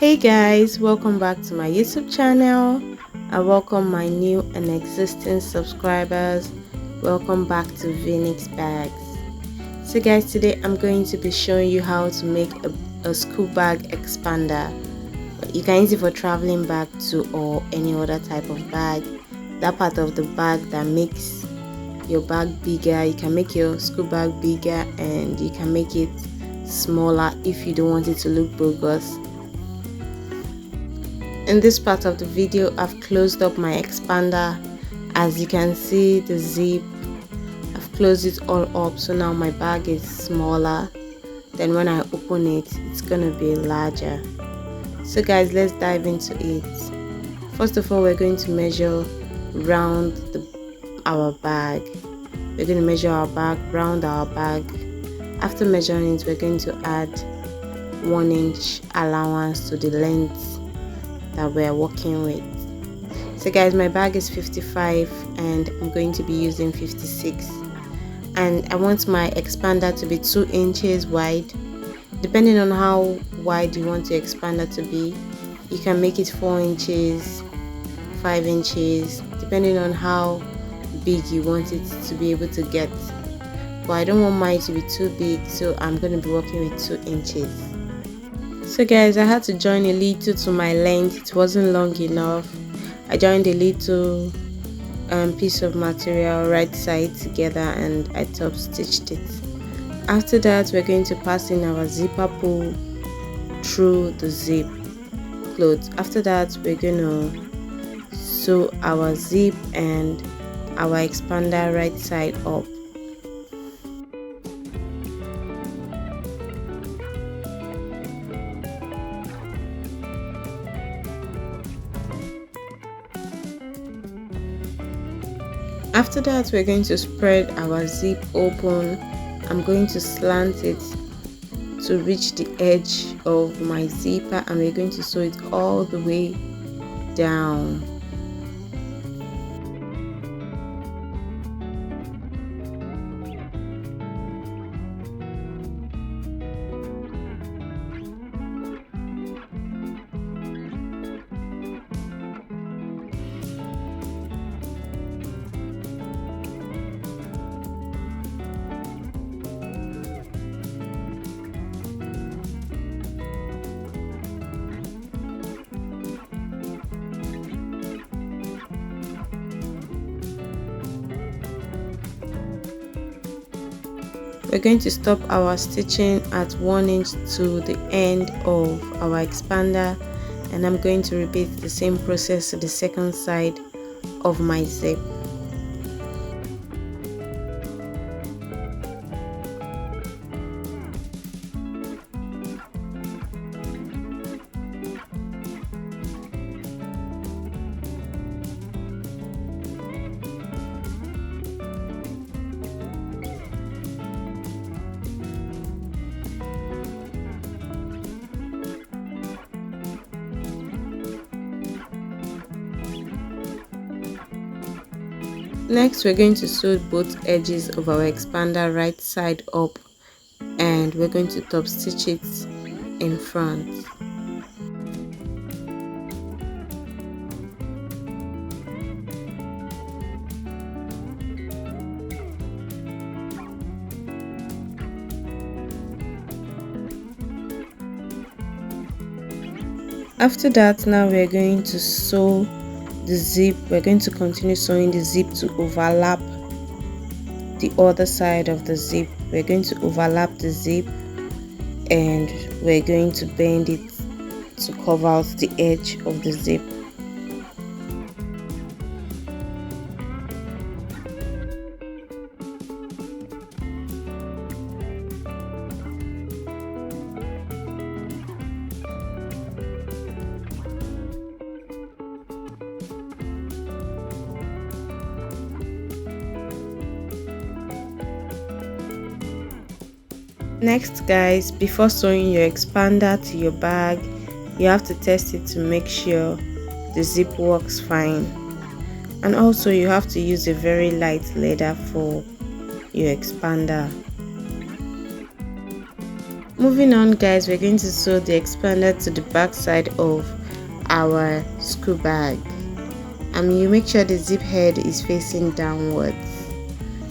Hey guys, welcome back to my YouTube channel. I welcome my new and existing subscribers. Welcome back to Vniks bags. So guys, today I'm going to be showing you how to make a school bag expander. You can use it for traveling bag too, or any other type of bag. That part of the bag that makes your bag bigger, you can make your school bag bigger, and you can make it smaller if you don't want it to look bogus. In this part of the video, I've closed up my expander. As you can see, the zip, I've closed it all up, so now my bag is smaller. Then when I open it, it's gonna be larger. So guys, let's dive into it. First of all, we're going to measure round our bag. We're going to measure our bag, round our bag. After measuring it, we're going to add 1 inch allowance to the length that we're working with. So guys, my bag is 55 and I'm going to be using 56, and I want my expander to be 2 inches wide. Depending on how wide you want your expander to be, you can make it 4 inches, 5 inches, depending on how big you want it to be able to get. But I don't want mine to be too big, so I'm going to be working with 2 inches. So guys, I had to join a little to my length. It wasn't long enough. I joined a little piece of material right side together and I top stitched it. After that, we're going to pass in our zipper pull through the zip clothes. After that, we're going to sew our zip and our expander right side up. After that, we're going to spread our zip open. I'm going to slant it to reach the edge of my zipper, and we're going to sew it all the way down. We're going to stop our stitching at 1 inch to the end of our expander, and I'm going to repeat the same process to the second side of my zip. Next, we're going to sew both edges of our expander right side up, and we're going to top stitch it in front. After that, now we're going to sew the zip. We're going to continue sewing the zip to overlap the other side of the zip. We're going to overlap the zip and we're going to bend it to cover out the edge of the zip. Next guys, before sewing your expander to your bag, you have to test it to make sure the zip works fine, and also you have to use a very light leather for your expander. Moving on, guys, we're going to sew the expander to the back side of our school bag. You make sure the zip head is facing downwards.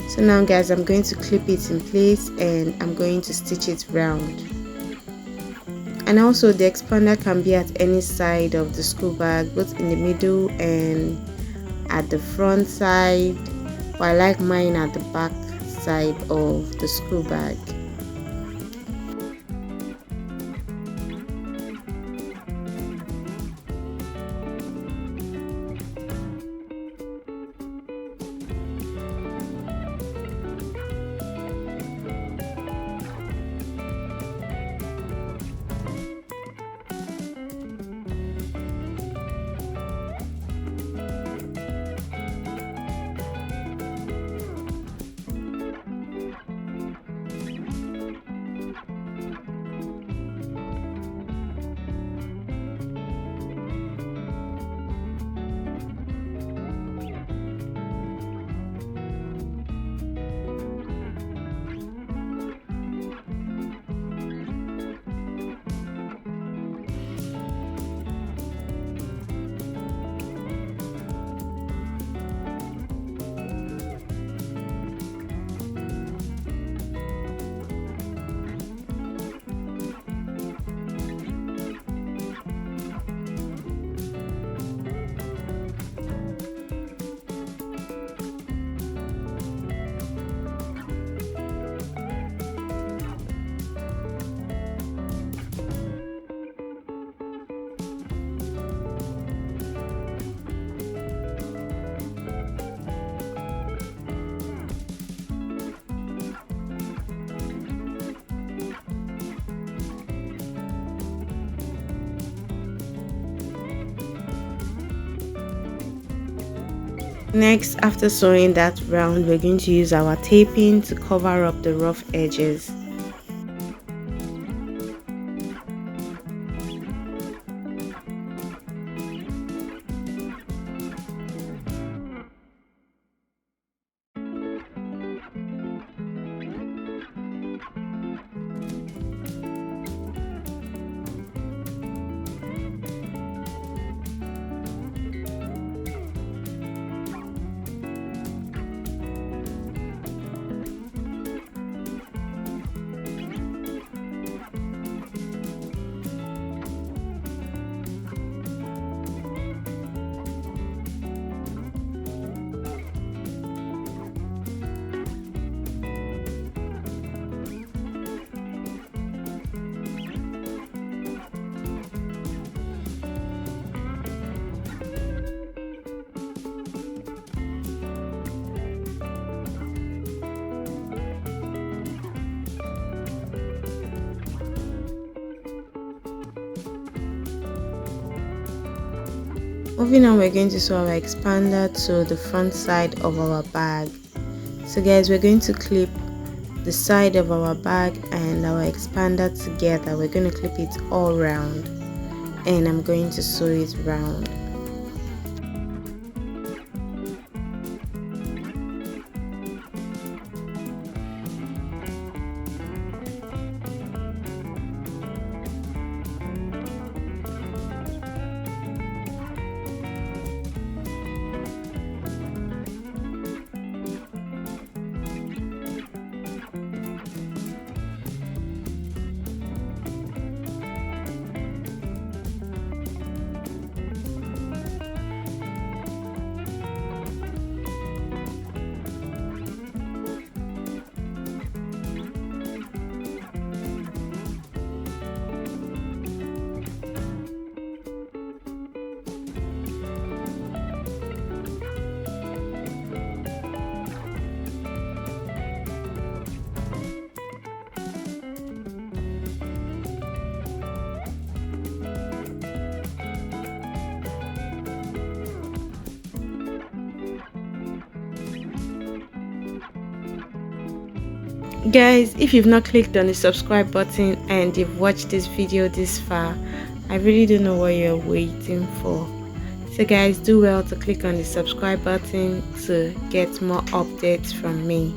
So now, guys, I'm going to clip it in place and I'm going to stitch it round. And also the expander can be at any side of the school bag, both in the middle and at the front side, but I like mine at the back side of the school bag. Next, after sewing that round, we're going to use our taping to cover up the rough edges. Moving on, we're going to sew our expander to the front side of our bag. So guys, we're going to clip the side of our bag and our expander together. We're going to clip it all round and I'm going to sew it round. Guys, if you've not clicked on the subscribe button and you've watched this video this far, I really don't know what you're waiting for. So guys, do well to click on the subscribe button to get more updates from me.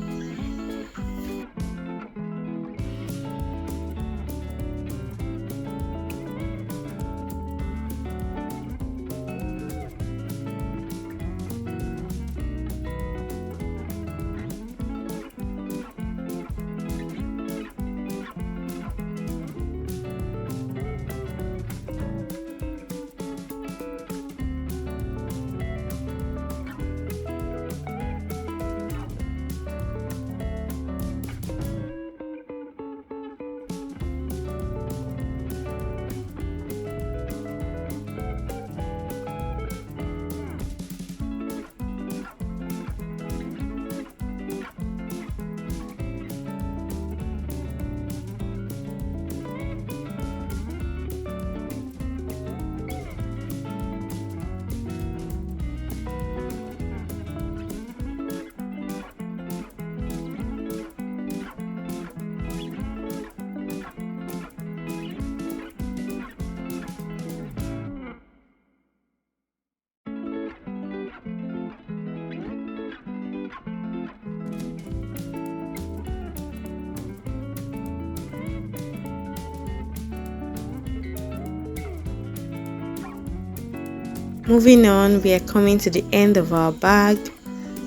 Moving on, we are coming to the end of our bag.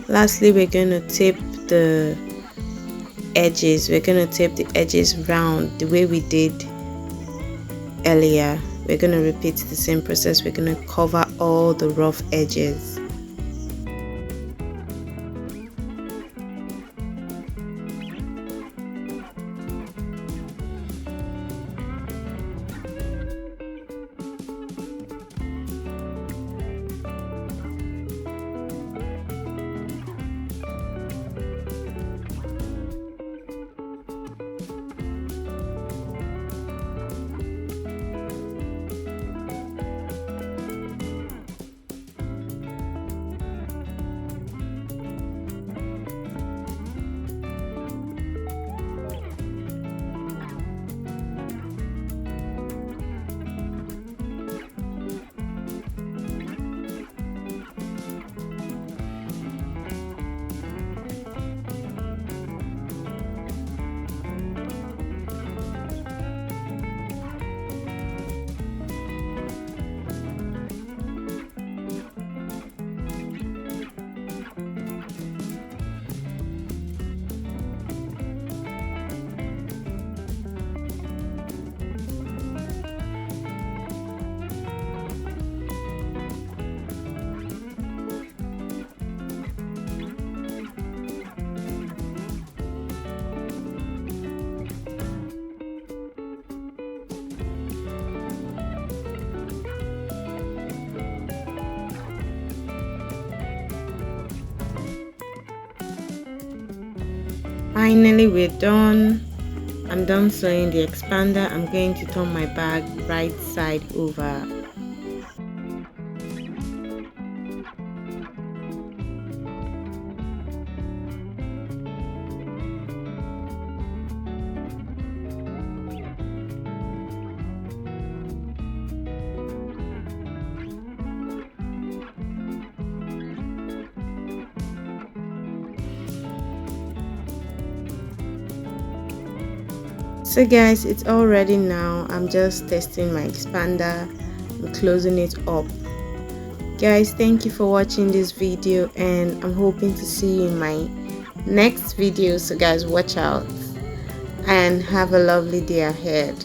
Lastly, we're going to tape the edges. We're going to tape the edges round the way we did earlier. We're going to repeat the same process. We're going to cover all the rough edges. Finally, we're done. I'm done sewing the expander. I'm going to turn my bag right side over. So guys, it's all ready now. I'm just testing my expander and closing it up. Guys, thank you for watching this video, and I'm hoping to see you in my next video. So guys, watch out and have a lovely day ahead.